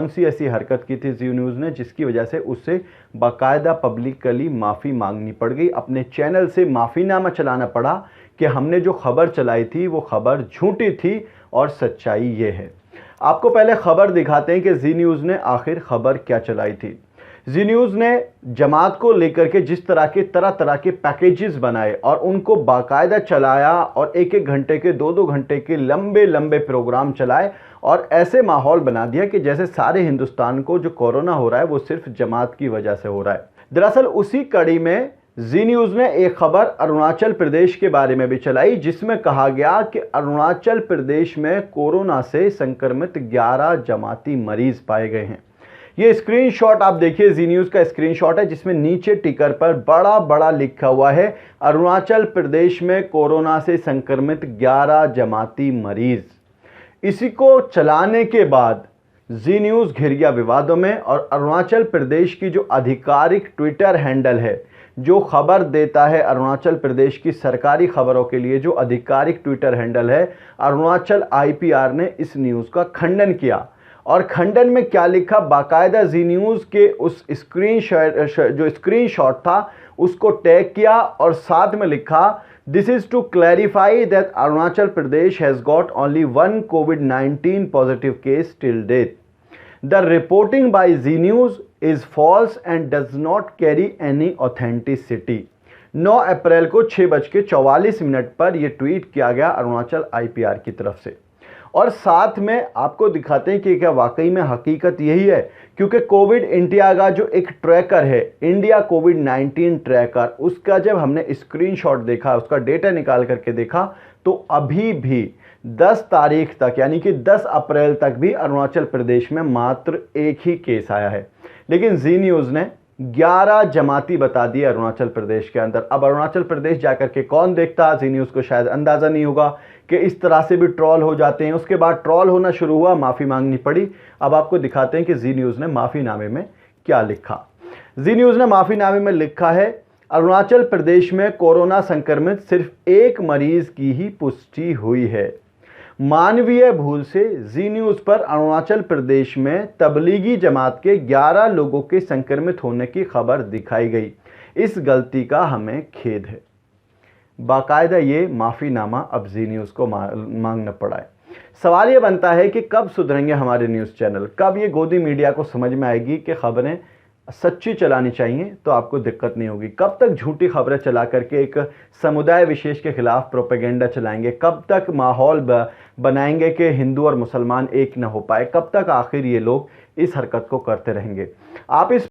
सी ऐसी हरकत की थी जी न्यूज़ ने, जिसकी वजह से उससे बाकायदा पब्लिकली माफ़ी मांगनी पड़ गई, अपने चैनल से माफ़ीनामा चलाना पड़ा कि हमने जो खबर चलाई थी वो खबर झूठी थी और सच्चाई ये है। आपको पहले खबर दिखाते हैं कि जी न्यूज़ ने आखिर खबर क्या चलाई थी। जी न्यूज़ ने जमात को लेकर के जिस तरह तरह के पैकेजेस बनाए और उनको बाकायदा चलाया और एक एक घंटे के 2-2 घंटे के लंबे लंबे प्रोग्राम चलाए और ऐसे माहौल बना दिया कि जैसे सारे हिंदुस्तान को जो कोरोना हो रहा है वो सिर्फ जमात की वजह से हो रहा है। दरअसल उसी कड़ी में जी न्यूज़ ने एक खबर अरुणाचल प्रदेश के बारे में भी चलाई, जिसमें कहा गया कि अरुणाचल प्रदेश में कोरोना से संक्रमित 11 जमाती मरीज पाए गए हैं। ये स्क्रीनशॉट आप देखिए, जी न्यूज़ का स्क्रीनशॉट है, जिसमें नीचे टिकर पर बड़ा बड़ा लिखा हुआ है अरुणाचल प्रदेश में कोरोना से संक्रमित 11 जमाती मरीज। इसी को चलाने के बाद जी न्यूज़ घिर गया विवादों में और अरुणाचल प्रदेश की जो आधिकारिक ट्विटर हैंडल है, जो खबर देता है अरुणाचल प्रदेश की सरकारी खबरों के लिए, जो आधिकारिक ट्विटर हैंडल है अरुणाचल IPR ने इस न्यूज़ का खंडन किया। और खंडन में क्या लिखा, बाकायदा जी न्यूज़ के उस स्क्रीनशॉट था उसको टैग किया और साथ में लिखा, this is to clarify that Arunachal Pradesh has got only 1 COVID-19 positive case till date. The reporting by Zee news is false and does not carry any authenticity. 9 अप्रैल को 6:44 पर यह ट्वीट किया गया अरुणाचल IPR की तरफ से। और साथ में आपको दिखाते हैं कि क्या वाकई में हकीकत यही है, क्योंकि कोविड इंडिया का जो एक ट्रैकर है, इंडिया COVID-19 ट्रैकर, उसका जब हमने स्क्रीनशॉट देखा, उसका डेटा निकाल करके देखा, तो अभी भी 10 तारीख तक यानी कि 10 अप्रैल तक भी अरुणाचल प्रदेश में मात्र एक ही केस आया है। लेकिन जी न्यूज़ ने 11 जमाती बता दिए अरुणाचल प्रदेश के अंदर। अब अरुणाचल प्रदेश जाकर के कौन देखता, जी न्यूज़ को शायद अंदाज़ा नहीं होगा कि इस तरह से भी ट्रोल हो जाते हैं। उसके बाद ट्रोल होना शुरू हुआ, माफ़ी मांगनी पड़ी। अब आपको दिखाते हैं कि जी न्यूज़ ने माफ़ीनामे में क्या लिखा। जी न्यूज़ ने माफ़ीनामे में लिखा है, अरुणाचल प्रदेश में कोरोना संक्रमित सिर्फ एक मरीज की ही पुष्टि हुई है। मानवीय भूल से जी न्यूज़ पर अरुणाचल प्रदेश में तबलीगी जमात के 11 लोगों के संक्रमित होने की खबर दिखाई गई। इस गलती का हमें खेद है। बाकायदा ये माफ़ीनामा अब जी न्यूज़ को मांगना पड़ा है। सवाल ये बनता है कि कब सुधरेंगे हमारे न्यूज़ चैनल, कब ये गोदी मीडिया को समझ में आएगी कि खबरें सच्ची चलानी चाहिए तो आपको दिक्कत नहीं होगी। कब तक झूठी खबरें चला करके एक समुदाय विशेष के खिलाफ प्रोपेगेंडा चलाएंगे, कब तक माहौल बनाएंगे कि हिंदू और मुसलमान एक न हो पाए, कब तक आखिर ये लोग इस हरकत को करते रहेंगे। आप इस